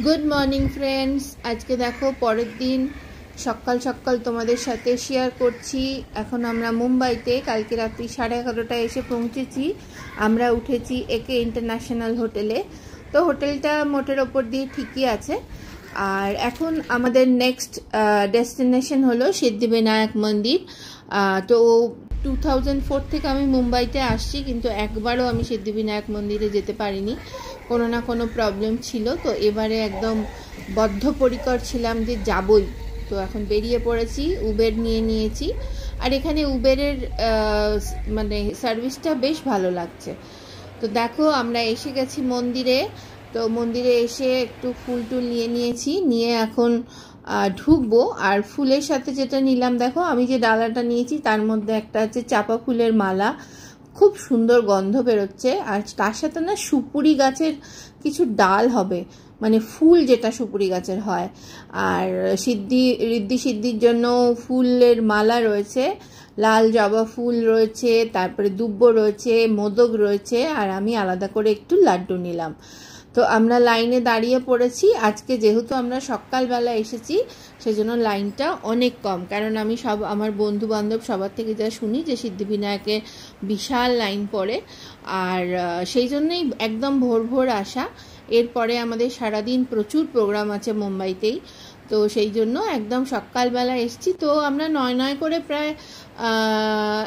Good morning friends. आज के देखो পরের দিন সকাল সকাল তোমাদের সাথে শেয়ার করছি। এখন আমরা মুম্বাইতে কালকে রাত্রি 11:30টায় এসে পৌঁছেছি। আমরা উঠেছি একে ইন্টারন্যাশনাল হোটেলে। তো হোটেলটা মোটের ওপর দিয়ে ঠিকই আছে। আর এখন আমাদের নেক্সট ডেস্টিনেশন হলো সিদ্ধিবিনায়ক মন্দির। তো 2004 থেকে আমি মুম্বাইতে আসছি, কিন্তু একবারও আমি সিদ্ধিবিনায়ক মন্দিরে যেতে পারিনি, কোনো না কোনো প্রবলেম ছিল। তো এবারে একদম বদ্ধপরিকর ছিলাম যে যাবই। তো এখন বেরিয়ে পড়েছি, উবের নিয়ে নিয়েছি। আর এখানে উবেরের মানে সার্ভিসটা বেশ ভালো লাগছে। তো দেখো আমরা এসে গেছি মন্দিরে। তো মন্দিরে এসে একটু ফুল টুল নিয়ে নিয়েছি, নিয়ে এখন ঢুকবো। আর ফুলের সাথে যেটা নিলাম, দেখো আমি যে ডালাটা নিয়েছি তার মধ্যে একটা আছে চাপা ফুলের মালা, খুব সুন্দর গন্ধ বেরোচ্ছে। আর তার সাথে না সুপুরি গাছের কিছু ডাল হবে, মানে ফুল যেটা সুপুরি গাছের হয়। আর ঋদ্ধি সিদ্ধির জন্য ফুলের মালা রয়েছে, লাল জবা ফুল রয়েছে, তারপরে দুব্ব রয়েছে, মোদক রয়েছে, আর আমি আলাদা করে একটু লাড্ডু নিলাম। তো আমরা লাইনে দাঁড়িয়ে পড়েছি। আজকে যেহেতু আমরা সকালবেলা এসেছি সেজন্য লাইনটা অনেক কম, কারণ আমি আমার বন্ধু বান্ধব সবার থেকে যা শুনি যে সিদ্ধিবিনায়কে বিশাল লাইন পড়ে। আর সেই জন্যই একদম ভোর ভোর আসা। এরপরে আমাদের সারাদিন প্রচুর প্রোগ্রাম আছে মুম্বাইতেই, তো সেই জন্য একদম সকালবেলা এসেছি। তো আমরা নয় করে প্রায়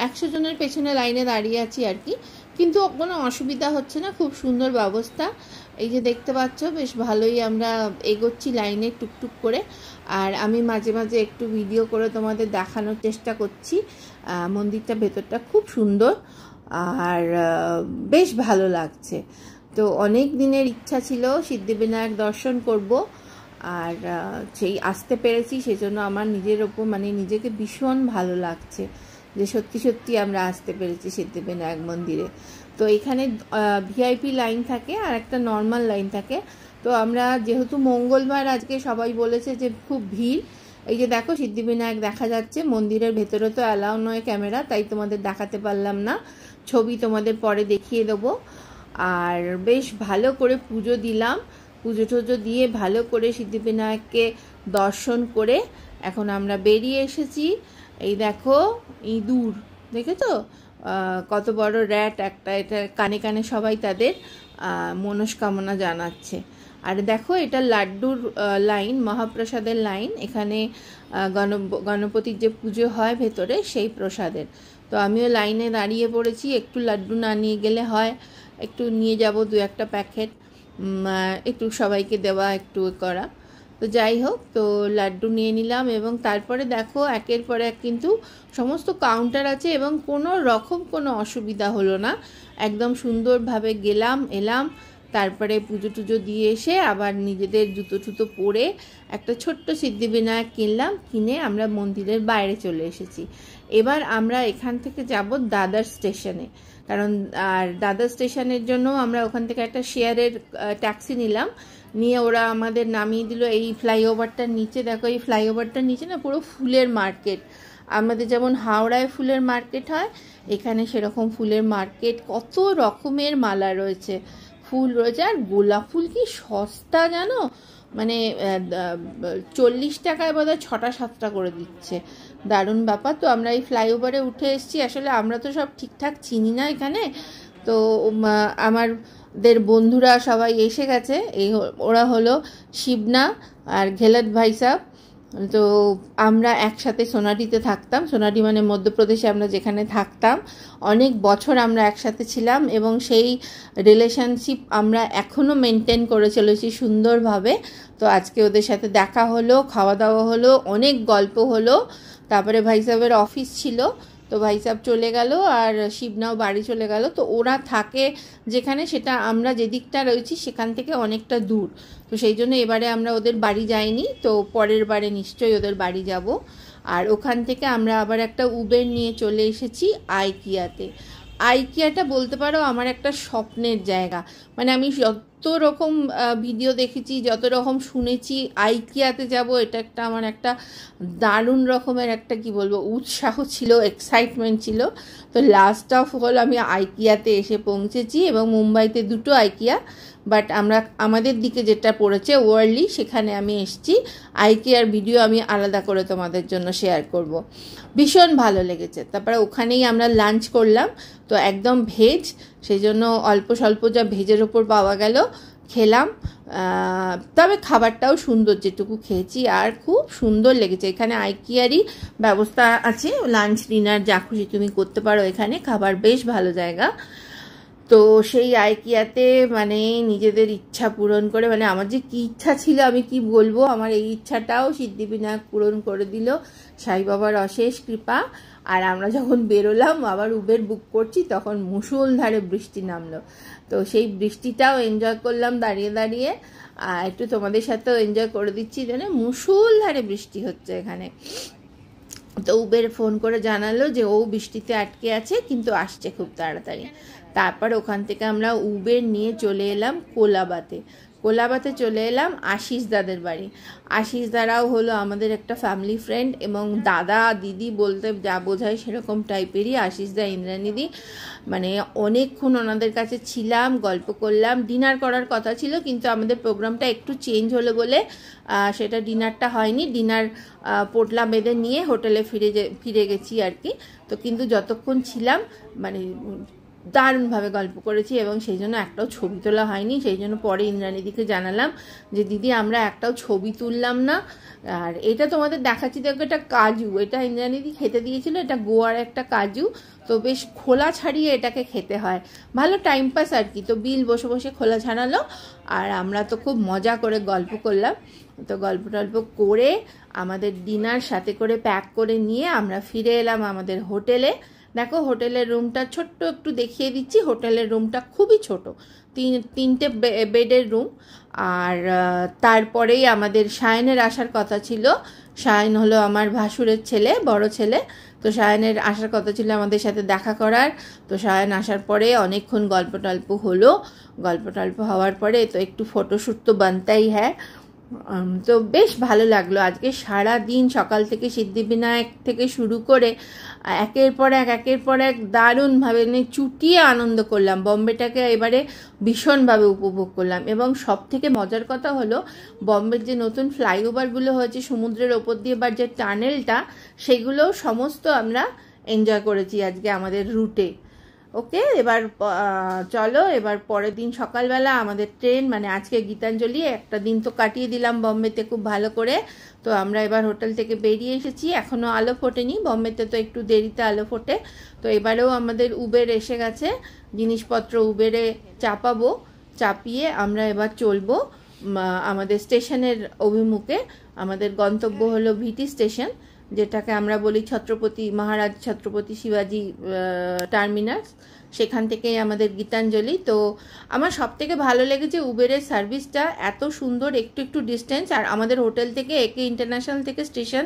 100 জনের পেছনে লাইনে দাঁড়িয়ে আছি আর কি, কিন্তু কোনো অসুবিধা হচ্ছে না, খুব সুন্দর ব্যবস্থা। এই যে দেখতে পাচ্ছ বেশ ভালোই আমরা এগোচ্ছি লাইনে টুকটুক করে। আর আমি মাঝে মাঝে একটু ভিডিও করে তোমাদের দেখানোর চেষ্টা করছি। মন্দিরটা ভেতরটা খুব সুন্দর আর বেশ ভালো লাগছে। তো অনেক দিনের ইচ্ছা ছিল সিদ্ধিবিনায়ক দর্শন করব, আর সেই আসতে পেরেছি, সেজন্য আমার নিজের ওপর মানে নিজেকে ভীষণ ভালো লাগছে যে সত্যি সত্যি আমরা আসতে পেরেছি সিদ্ধিবিনায়ক মন্দিরে। তো এখানে ভিআইপি লাইন থাকে আর একটা নর্মাল লাইন থাকে। তো আমরা যেহেতু মঙ্গলবার আজকে, সবাই বলেছে যে খুব ভিড়। এই যে দেখো সিদ্ধিবিনায়ক দেখা যাচ্ছে, মন্দিরের ভেতরে তো অ্যালাউ নয় ক্যামেরা, তাই তোমাদের দেখাতে পারলাম না, ছবি তোমাদের পরে দেখিয়ে দেবো। আর বেশ ভালো করে পুজো দিলাম, পুজো টুজো দিয়ে ভালো করে সিদ্ধিবিনায়ককে দর্শন করে এখন আমরা বেরিয়ে এসেছি। এই দেখো ইঁদুর, দেখেছো কত বড় র্যাট একটা, এটা কানে কানে সবাই তাদের মনস্কামনা জানাচ্ছে। আর দেখো এটা লাড্ডুর লাইন, মহাপ্রসাদের লাইন। এখানে গণপতির যে পুজো হয় ভেতরে সেই প্রসাদের। তো আমিও লাইনে দাঁড়িয়ে পড়েছি, একটু লাড্ডু না নিয়ে গেলে হয়, একটু নিয়ে যাব 2-1 প্যাকেট, একটু সবাইকে দেওয়া, একটু করা। তো যাই হোক, তো লাড্ডু নিয়ে নিলাম। এবং তারপরে দেখো একের পর এক কিন্তু সমস্ত কাউন্টার আছে এবং কোনো রকম কোনো অসুবিধা হলো না, একদম সুন্দরভাবে গেলাম এলাম। তারপরে পুজো টুজো দিয়ে এসে আবার নিজেদের জুতো টুতো পরে একটা ছোট্ট সিদ্ধিবিনায়ক কিনলাম, কিনে আমরা মন্দিরের বাইরে চলে এসেছি। এবার আমরা এখান থেকে যাব দাদার স্টেশনে, কারণ আর দাদার স্টেশনের জন্য আমরা ওখান থেকে একটা শেয়ারের ট্যাক্সি নিলাম, নিয়ে ওরা আমাদের নামিয়ে দিল এই ফ্লাইওভারটার নিচে। দেখো এই ফ্লাইওভারটার নিচে না পুরো ফুলের মার্কেট, আমাদের যেমন হাওড়ায় ফুলের মার্কেট হয় এখানে সেরকম ফুলের মার্কেট, কত রকমের মালা রয়েছে, ফুল রয়েছে। আর গোলাপ ফুল কি সস্তা জানো, মানে 40 টাকায় বোধহয় 6টা-7টা করে দিচ্ছে, দারুণ ব্যাপার। তো আমরা এই ফ্লাইওভারে উঠে এসেছি। আসলে আমরা তো সব ঠিকঠাক চিনি না এখানে, তো আমাদের বন্ধুরা সবাই এসে গেছে। ওরা হলো শিবনা আর ঘেলত ভাই সাহ। তো আমরা একসাথে সোনাটিতে থাকতাম, সোনাটি মানে মধ্যপ্রদেশে আমরা যেখানে থাকতাম, অনেক বছর আমরা একসাথে ছিলাম এবং সেই রিলেশনশিপ আমরা এখনও মেনটেন করে চলেছি সুন্দরভাবে। তো আজকে ওদের সাথে দেখা হলো, খাওয়া দাওয়া হলো, অনেক গল্প হলো। তারপরে ভাই সাহেবের অফিস ছিল, তো ভাই সাহেব চলে গেল আর শিবনাও বাড়ি চলে গেল। তো ওরা থাকে যেখানে, সেটা আমরা যেদিকটা রয়েছি সেখান থেকে অনেকটা দূর, তো সেই জন্য এবারে আমরা ওদের বাড়ি যাইনি, তো পরের বারে নিশ্চয়ই ওদের বাড়ি যাব। আর ওখান থেকে আমরা আবার একটা উবের নিয়ে চলে এসেছি আইকিয়াতে। আইকিয়াটা বলতে পারো আমার একটা স্বপ্নের জায়গা, মানে আমি যত রকম ভিডিও দেখেছি, যত রকম শুনেছি, আইকিয়াতে যাব এটা একটা আমার একটা দারুণ রকমের একটা কি বলবো উৎসাহ ছিল, এক্সাইটমেন্ট ছিল। তো লাস্ট অফ অল আমি আইকিয়াতে এসে পৌঁছেছি এবং মুম্বাইতে 2টো আইকিয়া, বাট আমরা আমাদের দিকে যেটা পড়েছে ওয়ার্লি, সেখানে আমি এসেছি। আইকিয়ার ভিডিও আমি আলাদা করে তোমাদের জন্য শেয়ার করব। ভীষণ ভালো লেগেছে। তারপরে ওখানেই আমরা লাঞ্চ করলাম, তো একদম ভেজ, সেই জন্য অল্প স্বল্প যা ভেজের ওপর পাওয়া গেল খেলাম। তবে খাবারটাও সুন্দর, যেটুকু খেয়েছি, আর খুব সুন্দর লেগেছে। এখানে আইকিয়ারই ব্যবস্থা আছে, লাঞ্চ ডিনার যা খুশি তুমি করতে পারো এখানে, খাবার বেশ ভালো জায়গা। তো সেই আইকিয়াতে মানে নিজেদের ইচ্ছা পূরণ করে, মানে আমার যে কি ইচ্ছা ছিল আমি কি বলবো, আমার এই ইচ্ছাটাও সিদ্ধিবিনায়ক পূরণ করে দিল, সাই বাবার অশেষ কৃপা। আর আমরা যখন বেরোলাম আবার উবের বুক করছি, তখন মুষলধারে বৃষ্টি নামলো। তো সেই বৃষ্টিটাও এনজয় করলাম দাঁড়িয়ে দাঁড়িয়ে, আর একটু তোমাদের সাথেও এনজয় করে দিচ্ছি, জানে মুষলধারে বৃষ্টি হচ্ছে এখানে। তো উবের ফোন করে জানালো যে ও বৃষ্টিতে আটকে আছে, কিন্তু আসছে খুব তাড়াতাড়ি। তারপর ওখান থেকে আমরা উবের নিয়ে চলে এলাম কোলাবাতে চলে এলাম আশিস দাদের বাড়ি। আশিস দারাও হলো আমাদের একটা ফ্যামিলি ফ্রেন্ড, এবং দাদা দিদি বলতে যা বোঝায় সেরকম টাইপেরই আশিস দা, ইন্দ্রাণীদি। মানে অনেকক্ষণ ওনাদের কাছে ছিলাম, গল্প করলাম। ডিনার করার কথা ছিল, কিন্তু আমাদের প্রোগ্রামটা একটু চেঞ্জ হলো বলে সেটা ডিনারটা হয়নি। ডিনার পোটলা বেঁধে নিয়ে হোটেলে ফিরে গেছি আর কি। তো কিন্তু যতক্ষণ ছিলাম মানে দারুণভাবে গল্প করেছি, এবং সেই জন্য একটাও ছবি তোলা হয়নি। সেই জন্য পরে ইন্দ্রাণীদিকে জানালাম যে দিদি আমরা একটাও ছবি তুললাম না। আর এটা তোমাদের দেখাচ্ছি, দেখো এটা কাজু, এটা ইন্দ্রাণীদি খেতে দিয়েছিল, এটা গোয়ার একটা কাজু। তো বেশ খোলা ছাড়িয়ে এটাকে খেতে হয়, ভালো টাইম পাস আর কি। তো বিল বসে বসে খোলা ছাড়ালো, আর আমরা তো খুব মজা করে গল্প করলাম। তো গল্প টল্প করে আমাদের ডিনার সাথে করে প্যাক করে নিয়ে আমরা ফিরে এলাম আমাদের হোটেলে। দেখো হোটেলের রুমটা ছোট্ট, একটু দেখিয়ে দিচ্ছি। হোটেলের রুমটা খুবই ছোট, তিনটে বেডের রুম। আর তারপরেই আমাদের সায়নের আসার কথা ছিল। সায়ন হলো আমার ভাসুরের ছেলে, বড় ছেলে। তো সায়নের আসার কথা ছিল আমাদের সাথে দেখা করার। তো সায়ন আসার পরে অনেকক্ষণ গল্প টল্প হলো। গল্প টল্প হওয়ার পরে তো একটু ফটোশ্যুট তো বানতেই হ্যাঁ। তো বেশ ভালো লাগলো আজকে সারা দিন, সকাল থেকে সিদ্ধিবিনায়ক থেকে শুরু করে একের পর এক দারুণভাবে চুটিয়ে আনন্দ করলাম। বম্বেটাকে এবারে ভীষণভাবে উপভোগ করলাম। এবং সব থেকে মজার কথা হলো বম্বের যে নতুন ফ্লাইওভারগুলো হয়েছে সমুদ্রের ওপর দিয়ে, বা যে টানেলটা, সেগুলো সমস্ত আমরা এনজয় করেছি আজকে আমাদের রুটে। ওকে, এবার চলো, এবার পরের দিন সকালবেলা আমাদের ট্রেন, মানে আজকে গীতাঞ্জলি, একটা দিন তো কাটিয়ে দিলাম বম্বেতে খুব ভালো করে। তো আমরা এবার হোটেল থেকে বেরিয়ে এসেছি, এখনও আলো ফোটেনি, বম্বেতে তো একটু দেরিতে আলো ফোটে। তো এবারেও আমাদের উবের এসে গেছে, জিনিসপত্র উবেরে চাপিয়ে আমরা এবার চলবো আমাদের স্টেশনের অভিমুখে। আমাদের গন্তব্য হলো ভিটি স্টেশন, যেটাকে আমরা বলি মহারাজ ছত্রপতি শিবাজি টার্মিনাস। সেখান থেকেই আমাদের গীতাঞ্জলি। তো আমার সব থেকে ভালো লেগেছে উবেরের সার্ভিসটা, এত সুন্দর, একটু ডিস্টেন্স। আর আমাদের হোটেল থেকে একে ইন্টারন্যাশনাল থেকে স্টেশন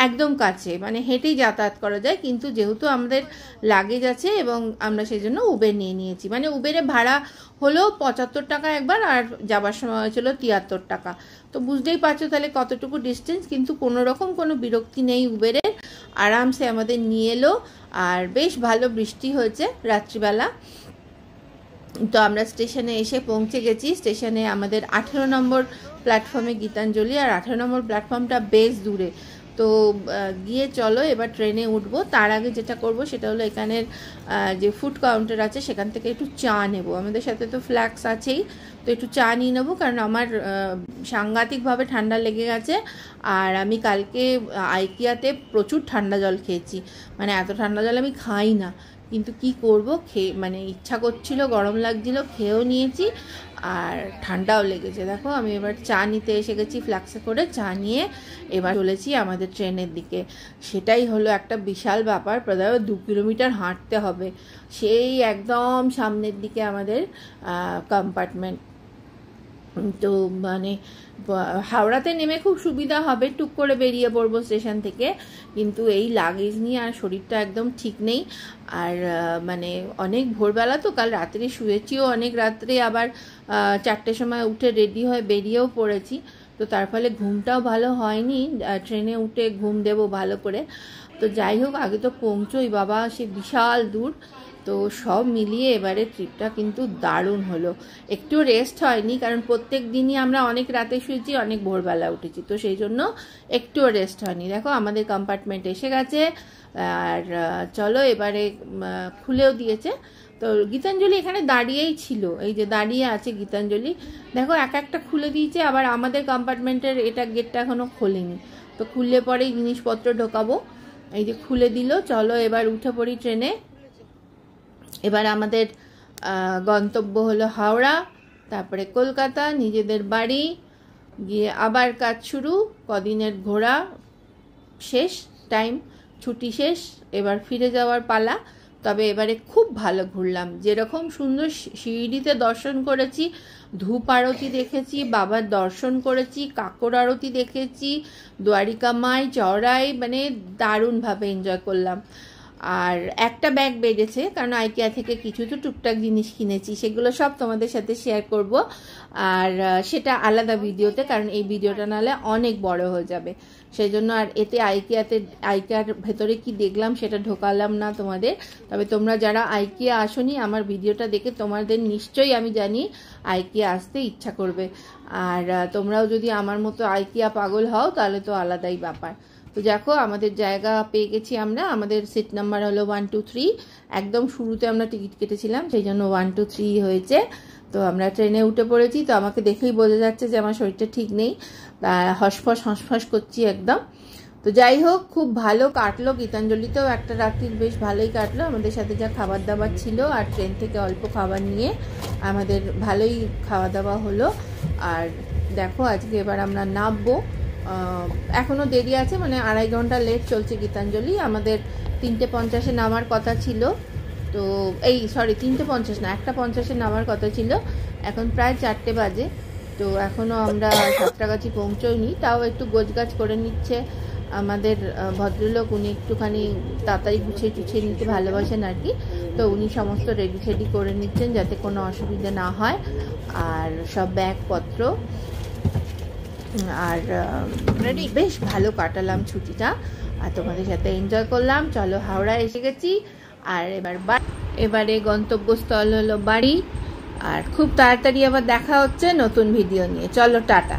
একদম কাছে, মানে হেঁটেই যাতায়াত করা যায়। কিন্তু যেহেতু আমাদের লাগেজ আছে এবং আমরা সেই জন্য উবের নিয়ে নিয়েছি। মানে উবেরে ভাড়া হলো 75 টাকা একবার, আর যাবার সময় হয়েছিল 73 টাকা। তো বুঝতেই পারছো তাহলে কতটুকু ডিস্টেন্স, কিন্তু কোনো রকম কোনো বিরক্তি নেই উবেরের, আরামসে আমাদের নিয়ে এলো। আর বেশ ভালো বৃষ্টি হয়েছে রাত্রিবেলা। তো আমরা স্টেশনে এসে পৌঁছে গেছি। স্টেশনে আমাদের 18 নম্বর প্ল্যাটফর্মে গীতাঞ্জলি, আর 18 নম্বর প্ল্যাটফর্মটা বেশ দূরে। তো গিয়ে চলো এবার ট্রেনে উঠবো। তার আগে যেটা করব সেটা হলো এখানের যে ফুড কাউন্টার আছে সেখান থেকে একটু চা নেব। আমাদের সাথে তো ফ্ল্যাক্স আছেই, তো একটু চা নিয়ে নেবো, কারণ আমার সাংঘাতিকভাবে ঠান্ডা লেগে গেছে। আর আমি কালকে আইকিয়াতে প্রচুর ঠান্ডা জল খেয়েছি, মানে এত ঠান্ডা জল আমি খাই না, কিন্তু কি করব, মানে ইচ্ছা করছিল, গরম লাগছিল, খেয়েও নিয়েছি, আর ঠান্ডাও লেগেছে। দেখো আমি এবার চা নিতে এসে গেছি ফ্ল্যাক্সে করে। চা নিয়ে এবার চলেছি আমাদের ট্রেনের দিকে। সেটাই হলো একটা বিশাল ব্যাপার, প্রায় 2 কিলোমিটার হাঁটতে হবে, সেই একদম সামনের দিকে আমাদের কম্পার্টমেন্ট। তো মানে হাওড়াতে নেমে খুব সুবিধা হবে, টুক করে বেরিয়ে পড়বো স্টেশন থেকে। কিন্তু এই লাগেজ নিয়ে আর শরীরটা একদম ঠিক নেই। আর মানে অনেক ভোরবেলা তো, কাল রাত্রে শুয়েছিও অনেক রাত্রে, আবার 4টের সময় উঠে রেডি হয়ে বেরিয়েও পড়েছি। তো তার ফলে ঘুমটাও ভালো হয়নি, ট্রেনে উঠে ঘুম দেবো ভালো করে। তো যাই হোক, আগে তো পৌঁছোই বাবা, সে বিশাল দূর। তো সব মিলিয়ে এবারে ট্রিপটা কিন্তু দারুণ হলো। একটু রেস্ট হয়নি, কারণ প্রত্যেক দিনই আমরা অনেক রাতে শুয়েছি, অনেক ভোরবেলা উঠেছি, তো সেই জন্য একটুও রেস্ট হয়নি। দেখো আমাদের কম্পার্টমেন্ট এসে গেছে, আর চলো এবারে খুলেও দিয়েছে। তো গীতাঞ্জলি এখানে দাঁড়িয়েই ছিল, এই যে দাঁড়িয়ে আছে গীতাঞ্জলি, দেখো এক একটা খুলে দিয়েছে। আবার আমাদের কম্পার্টমেন্টের এটা গেটটা এখনো খোলেনি, তো খুললে পরেই জিনিসপত্র ঢোকাবো। এই যে খুলে দিল, চলো এবার উঠে পড়ি ট্রেনে। এবার আমাদের গন্তব্য হলো হাওড়া, তারপরে কলকাতা, নিজেদের বাড়ি, গিয়ে আবার কাজ শুরু। কদিনের ঘোরা শেষ, টাইম ছুটি শেষ, এবার ফিরে যাওয়ার পালা। তবে এবারে খুব ভালো ঘুরলাম, যেরকম সুন্দর শিরডিতে দর্শন করেছি, ধূপ আরতি দেখেছি, বাবার দর্শন করেছি, কাকর আরতি দেখেছি, দ্বারিকা মাই, চওড়াই, মানে দারুণভাবে এনজয় করলাম। আর একটা ব্যাগ বেড়েছে, কারণ আইকিয়া থেকে কিছু তো টুকটাক জিনিস কিনেছি, সেগুলো সব তোমাদের সাথে শেয়ার করব। আর সেটা আলাদা ভিডিওতে, কারণ এই ভিডিওটা নাহলে অনেক বড় হয়ে যাবে, সেই জন্য আর এতে আইকিয়ার ভেতরে কি দেখলাম সেটা ঢোকালাম না তোমাদের। তবে তোমরা যারা আইকিয়া আসনি, আমার ভিডিওটা দেখে তোমাদের নিশ্চয়ই আমি জানি আইকিয়া আসতে ইচ্ছা করবে। আর তোমরাও যদি আমার মতো আইকিয়া পাগল হও, তাহলে তো আলাদাই ব্যাপার। তো দেখো আমাদের জায়গা পেয়ে গেছি আমরা, আমাদের সিট নাম্বার হলো 1 2 3। একদম শুরুতে আমরা টিকিট কেটেছিলাম, সেই জন্য 1 2 3 হয়েছে। তো আমরা ট্রেনে উঠে পড়েছি, তো আমাকে দেখেই বোঝা যাচ্ছে যে আমার শরীরটা ঠিক নেই, হাঁসফাঁস করছি একদম। তো যাই হোক, খুব ভালো কাটলো, গীতাঞ্জলিতেও একটা রাত্রি বেশ ভালোই কাটলো। আমাদের সাথে যা খাবার দাবার ছিল, আর ট্রেন থেকে অল্প খাবার নিয়ে আমাদের ভালোই খাওয়া দাওয়া হলো। আর দেখো আজকে এবার আমরা নামবো, এখনও দেরি আছে, মানে 2.5 ঘন্টা লেট চলছে গীতাঞ্জলি। আমাদের 3:50 নামার কথা ছিল, তো এই 3:50 না, 1:50 নামার কথা ছিল, এখন প্রায় 4টে বাজে। তো এখনও আমরা সাঁতরাগাছি পৌঁছইনি, তাও একটু গোছগাছ করে নিচ্ছে আমাদের ভদ্রলোক। উনি একটুখানি তাড়াতাড়ি গুছিয়ে নিতে ভালোবাসেন আর কি, তো উনি সমস্ত রেডি করে নিচ্ছেন যাতে কোনো অসুবিধা না হয়। আর সব ব্যাগপত্র, আর বেশ ভালো কাটালাম ছুটিটা, আর তোমাদের সাথে এনজয় করলাম। চলো হাওড়া এসে গেছি, আর এবারে গন্তব্যস্থল হলো বাড়ি। আর খুব তাড়াতাড়ি আবার দেখা হচ্ছে নতুন ভিডিও নিয়ে। চলো টাটা।